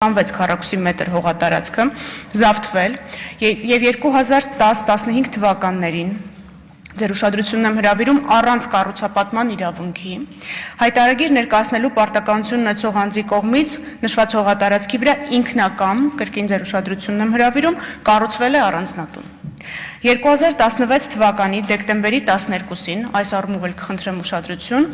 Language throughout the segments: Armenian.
6 քառակուսի մետր հողատարածքը զավթվել եւ 2010-15 թվականներին ձեր ուշադրությունն եմ հրավիրում առանց կառուցապատման իրավունքի հայտարարագիր ներկայացնելու պարտականություն ունեցող անձի կողմից նշված հողատարածքի վրա ինքնակամ կրկին ձեր ուշադրությունն եմ հրավիրում կառուցվել է առանձնատուն 2016 թվականի դեկտեմբերի 12-ին այս առումով էլ կխնդրեմ ուշադրություն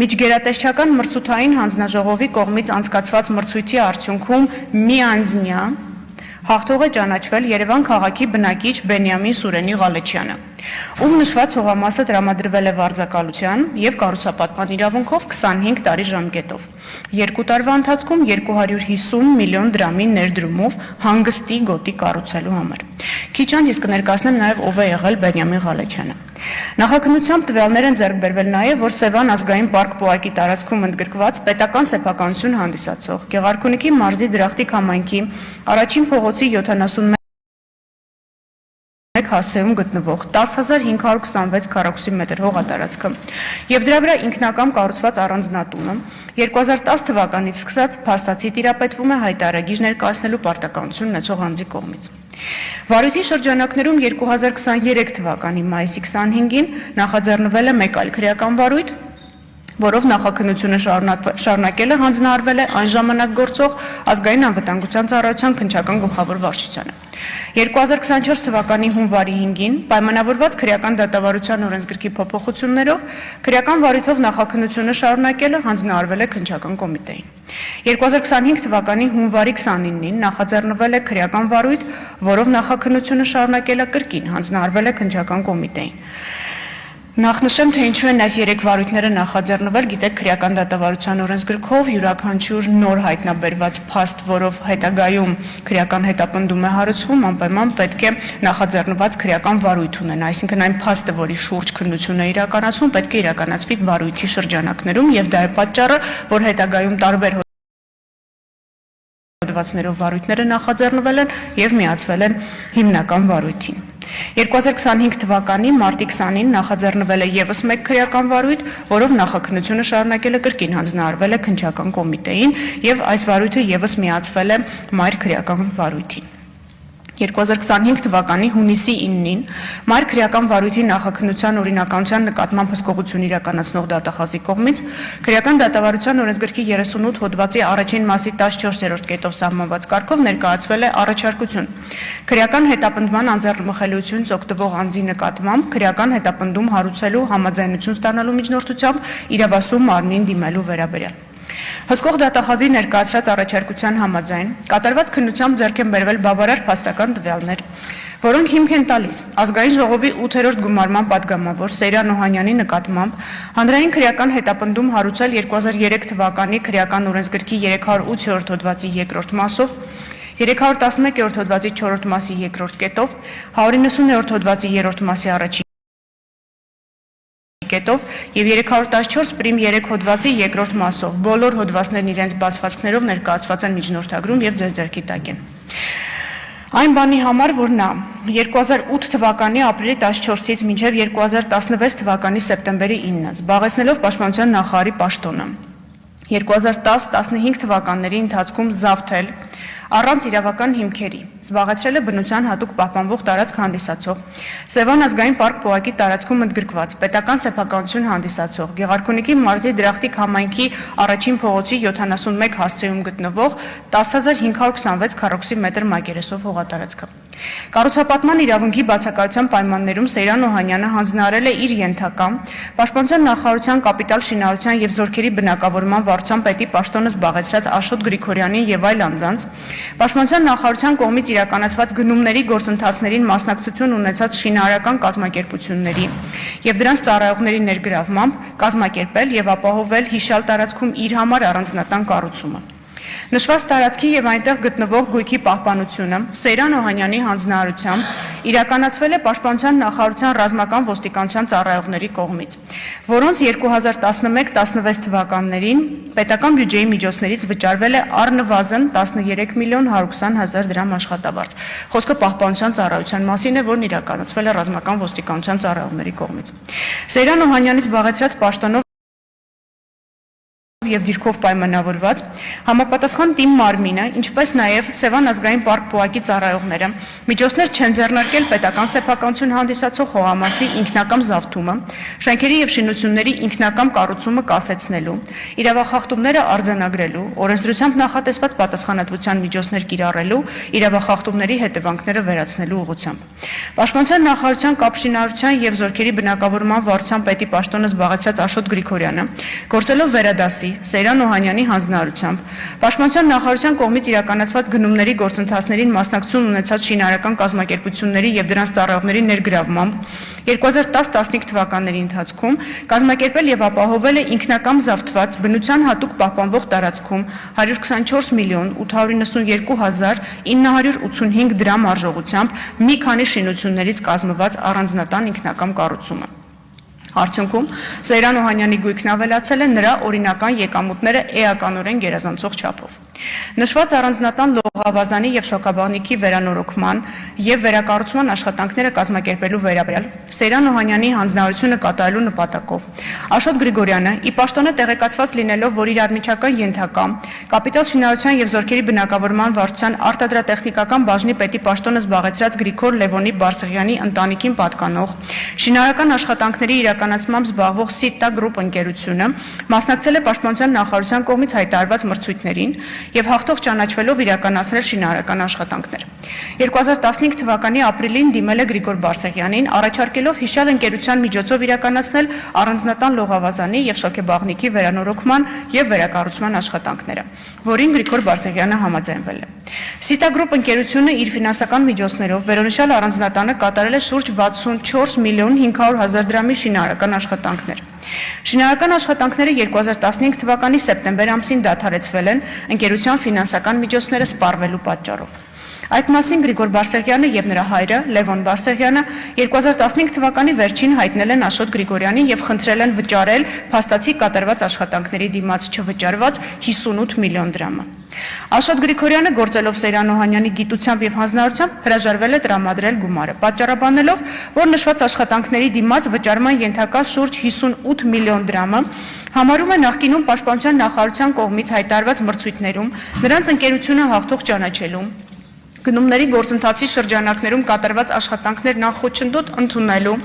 միջգերատեսչական մրցութային հանձնաժողովի կողմից անցկացված մրցույթի արդյունքում միանձնյա հաղթող է ճանաչվել Երևան քաղաքի բնակիչ Բենյամին Սուրենի Ղալեչյանը ում նշված հողամասը տրամադրվել է վարձակալության եւ կառուցապատման իրավունքով 25 տարի ժամկետով 2 տարվա ընթացքում 250 միլիոն դրամի ներդրումով հանգստի գոտի կառուցելու համար քիչ անց իսկ կներկայացնեմ նաեւ ով է եղել Բենյամին Ղալեչյանը Նախաքննությամբ տվյալներ են ձեռք բերվել նաև, որ Սևան ազգային պարկ պոակի տարածքում ընդգրկված պետական սեփականություն հանդիսացող Գեղարքունիքի մարզի Դրախտիկ համայնքի առաջին փողոցի 71 հասցեում գտնվող 10526 քառակուսի մետր հողատարածքը եւ դրա վրա ինքնակամ կառուցված առանձնատունը 2010 թվականից սկսած փաստացի տիրապետվում է հայտարարագիր ներկայացնելու պարտականություն ունեցող անձի կողմից Վարույթի շրջանակներում 2023 թվականի մայիսի 25-ին նախաձեռնվել է մեկ այլ քրեական վարույթ, որով նախաքննությունը շարունակելը հանձնարարվել է այն ժամանակ գործող ազգային անվտանգության ծառայության քննչական գլխավոր վարչությանը։ 2024 թվականի հունվարի 5-ին պայմանավորված քրեական դատավարության օրենսգրքի փոփոխություններով քրեական վարույթով նախաքննությունը շարունակելը հանձնարարվել է քննչական կոմիտեին։ 2025 թվականի հունվարի 29-ին նախաձեռնվել է քրեական վարույթ, որով նախաքննությունը շարունակելը կրկին հանձնարարվել է քննչական կոմիտեին։ Նախնշեմ, թե ինչու են այս 3 վարույթները նախաձեռնվել, գիտեք, քրեական դատավարության օրենսգրքով յուրաքանչյուր նոր հայտնաբերված փաստ, որով հետագայում քրեական հետապնդում է հարուցվում, անպայման պետք է նախաձեռնված քրեական վարույթ ունենա, այսինքն այն փաստը, որի շուրջ քննություն է իրականացվում, պետք է իրականացվի վարույթի շրջանակներում եւ դա է պատճառը, որ հետագայում տարբեր հոդվածներով վարույթները նախաձեռնվել են եւ միացվել են հիմնական վարույթին։ 2025 թվականի մարտի 20-ին նախաձեռնվել է եւս մեկ քրեական վարույթ, որով նախաքննությունը շարունակելը կրկին հանձնարարվել է քննչական կոմիտեին եւ այս վարույթը եւս միացվել է մայր քրեական վարույթին։ 2025 թվականի հունիսի 9-ին մայր քրեական վարույթի նախաքննության օրինականության նկատմամբ հսկողություն իրականացնող դատախազի կողմից քրեական դատավարության օրենսգրքի 38 հոդվածի առաջին մասի 14-րդ կետով սահմանված կարգով ներկայացվել է առաջարկություն քրեական հետապնդման անձեռնմխելիությունից օգտվող անձի նկատմամբ քրեական հետապնդում հարուցելու համաձայնություն ստանալու միջնորդությամբ իրավասու մարմնին դիմելու վերաբերյալ Հսկող դատախազի ներկայացրած առաջարկության համաձայն կատարված քննությամբ ձեռք են բերվել բավարար փաստական տվյալներ, որոնք հիմք են տալիս ազգային ժողովի 8-րդ գումարման падգամավոր Սեյրան Օհանյանի նկատմամբ հանրային քրեական հետապնդում հարուցել 2003 թվականի քրեական օրենսգրքի 308-րդ հոդվածի 2-րդ մասով 311-րդ հոդվածի 4-րդ մասի 2-րդ կետով 190-րդ հոդվածի 3-րդ մասի առաջին կետով եւ 314 պրիմ 3 հոդվածի երկրորդ մասով բոլոր հոդվածներն իրենց բացվածքներով ներկայացված են միջնորդագրում եւ ձեր ձեռքի տակ են։ Այն բանի համար, որ նա 2008 թվականի ապրիլի 14-ից մինչև 2016 թվականի սեպտեմբերի 9-ը զբաղեցնելով Պաշտպանության նախարարի պաշտոնը 2010-15 թվականների ընթացքում զավթել առանց իրավական հիմքերի զբաղեցրել է բնության հատուկ պահպանվող տարածք հանդիսացող Սևան ազգային պարկ պոակի տարածքում ընդգրկված պետական սեփականություն հանդիսացող Գեղարքունիքի մարզի Դրախտիկ համայնքի առաջին փողոցի 71 հասցեում գտնվող 10526 քառակուսի մետր մակերեսով հողատարածքը Կառուցապատման իրավունքի բացակայության պայմաններում Սեյրան Օհանյանը հանձնարարել է իր ենթակա Պաշտպանության նախարարության կապիտալ շինարարության եւ զորքերի բնակավորման վարչության պետի պաշտոնը զբաղեցրած Աշոտ Գրիգորյանին եւ այլ անձանց Պաշտպանության նախարարության կողմից իրականացված գնումների գործընթացներին մասնակցություն ունեցած շինարարական կազմակերպությունների եւ դրանց ծառայողների ներգրավմամբ կազմակերպել եւ ապահովել հիշյալ տարածքում իր համար առանձնատան կառուցումը Նշված տարածքի եւ այնտեղ գտնվող գույքի պահպանությունը Սեյրան Օհանյանի հանձնարարությամբ իրականացվել է Պաշտպանության նախարարության ռազմական ոստիկանության ծառայողների կողմից, որոնց 2011-16 թվականներին պետական բյուջեի միջոցներից վճարվել է առնվազն 13 միլիոն 120 հազար դրամ աշխատավարձ։ Խոսքը Պահպանության ծառայության մասին է, որն իրականացվել է ռազմական ոստիկանության ծառայողների կողմից։ Սեյրան Օհանյանի զբաղեցրած պաշտոնով եւ դիրքով պայմանավորված, համապատասխան թիմ մարմինը, ինչպես նաեւ Սևան ազգային պարկ պուակի ծառայողները միջոցներ չեն ձեռնարկել պետական սեփականություն հանդիսացող հողամասի ինքնակամ զավթումը, շենքերի եւ շինությունների ինքնակամ կառուցումը կասեցնելու, իրավախախտումները արձանագրելու, օրենսդրությամբ նախատեսված պատասխանատվության միջոցներ կիրառելու, իրավախախտումների հետևանքները վերացնելու ուղղությամբ։ Պաշտպանության նախարարության կապշինարարության եւ զորքերի բնակավորման վարչության պետի պաշտոնը զբաղեցրած Աշոտ Գրիգորյանը գործելով վերադասի Սեյրան Օհանյանի հանձնարարությամբ, Պաշտպանության նախարարության կողմից իրականացված գնումների գործընթացներին մասնակցություն ունեցած շինարարական կազմակերպությունների եւ դրանց ծառայողների ներգրավմամբ 2010-15 թվականների ընթացքում կազմակերպել եւ ապահովել է ինքնակամ զավթված բնության հատուկ պահպանվող տարածքում 124 միլիոն 892 հազար 985 դրամ արժողությամբ մի քանի շինություններից կազմված առանձնատան ինքնակամ կառուցումը։ Արդյունքում Սեյրան Օհանյանի գույքն ավելացել է նրա օրինական եկամուտները էականորեն գերազանցող չափով։ Նշված առանձնատան լողավազանի եւ շոկաբանիքի վերանորոգման եւ վերակառուցման աշխատանքները կազմակերպելու վերաբերյալ Սեյրան Օհանյանի հանձնարարությունը կատարելու նպատակով Աշոտ Գրիգորյանը ի պաշտոնը տեղեկացված լինելով, որ իր արմիջական ենթակա կապիտալ շինարարության եւ զորքերի բնակավորման վարչության արտադրատեխնիկական բաժնի պետի պաշտոնը զբաղեցրած Գրիգոր Լևոնի Բարսեղյանի ընտանիքին պատկանող շինարարական աշխատանքների իրականացմամբ զբաղվող Սիտա գրուպ ընկերությունը մասնակցել է Պաշտպանության նախարարության կողմից հայտարարված մրցույթներին եւ հաղթող ճանաչվելով իրականացրել շինարարական աշխատանքներ։ 2015 թվականի ապրիլին դիմել է Գրիգոր Բարսեղյանին, առաջարկելով հիշյալ ընկերության միջոցով իրականացնել առանձնատան լողավազանի եւ շոկեբաղնիքի վերանորոգման եւ վերակառուցման աշխատանքները, որին Գրիգոր Բարսեղյանը համաձայնվել է։ Սիտա գրուպ ընկերությունը իր ֆինանսական միջոցներով վերոնշյալ առանձնատանը կատարել է շուրջ 64 միլիոն 500 հազար դրամի շինարարական աշխատանքներ։ Շինարարական աշխատանքները 2015 թվականի սեպտեմբեր ամսին դադարեցվել են ընկերության ֆինանսական միջոցները սպառվելու պատճառով։ Այդ մասին Գրիգոր Բարսեղյանը եւ նրա հայրը Լևոն Բարսեղյանը 2015 թվականի վերջին հայտնել են Աշոտ Գրիգորյանին եւ խնդրել են վճարել փաստացի կատարված աշխատանքների դիմաց չվճարված 58 միլիոն դրամը։ Աշոտ Գրիգորյանը գործելով Սեյրան Օհանյանի գիտությամբ եւ հանձնարարությամբ հրաժարվել է տրամադրել գումարը, պատճառաբանելով, որ նշված աշխատանքների դիմաց վճարման ենթակա շուրջ 58 միլիոն դրամը համարում է նախկինում Պաշտպանության նախարարության կողմից հայտարարված մրցույթներում նրանց ընկերությունը հաղթող ճանաչելու գնումների գործընթացի շրջանակներում կատարված աշխատանքներն անխոչնդոտ ընդունելու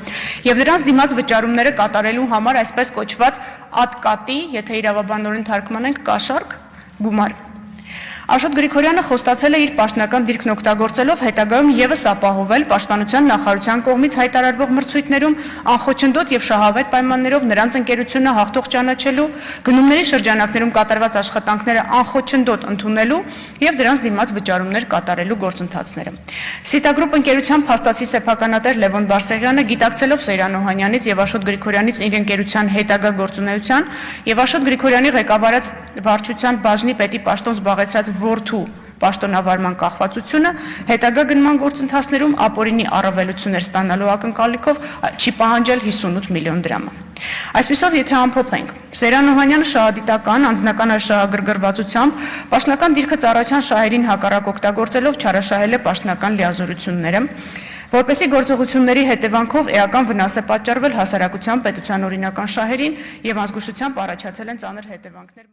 եւ դրանց դիմաց վճարումները կատարելու համար այսպես կոչված ատկատի, եթե իրավաբանորեն թարգմանենք, կաշառք գումար։ Աշոտ Գրիգորյանը խոստացել է իր պաշտոնական դիրքն օգտագործելով հետագայում եւս ապահովել Պաշտպանության նախարարության կողմից հայտարարվող մրցույթներում անխոչնդոտ եւ շահավետ պայմաններով նրանց ընկերությունը հաղթող ճանաչելու, գնումների շրջանակներում կատարված աշխատանքները անխոչնդոտ ընդունելու եւ դրանց դիմաց վճարումներ կատարելու գործընթացները։ Սիտա գրուպ ընկերության փաստացի սեփականատեր Լևոն Բարսեղյանը գիտակցելով Սեյրան Օհանյանից եւ Աշոտ Գրիգորյանից իր ընկերության հետագա գործունեության եւ Աշոտ Գրիգորյանի ղեկավարած վարչության բաժնի պետի պաշտոն զբաղեցրած որդու պաշտոնավարման կախվածությունը հետագա գնման գործընթացներում ապօրինի առավելություններ ստանալու ակնկալիքով չի պահանջել 58 միլիոն դրամը։ Այսպիսով, եթե ամփոփենք, Սեյրան Օհանյանը շահադիտական, անձնական շահագրգռվածությամբ պաշտոնական դիրքը ծառայության շահերին հակառակ օգտագործելով չարաշահել է պաշտոնական լիազորությունները, որպեսզի գործողությունների հետևանքով էական վնաս է պատճառվել հասարակության պետության օրինական շահերին եւ ազգուշությամբ առաջացել են ծանր հետևանքներ։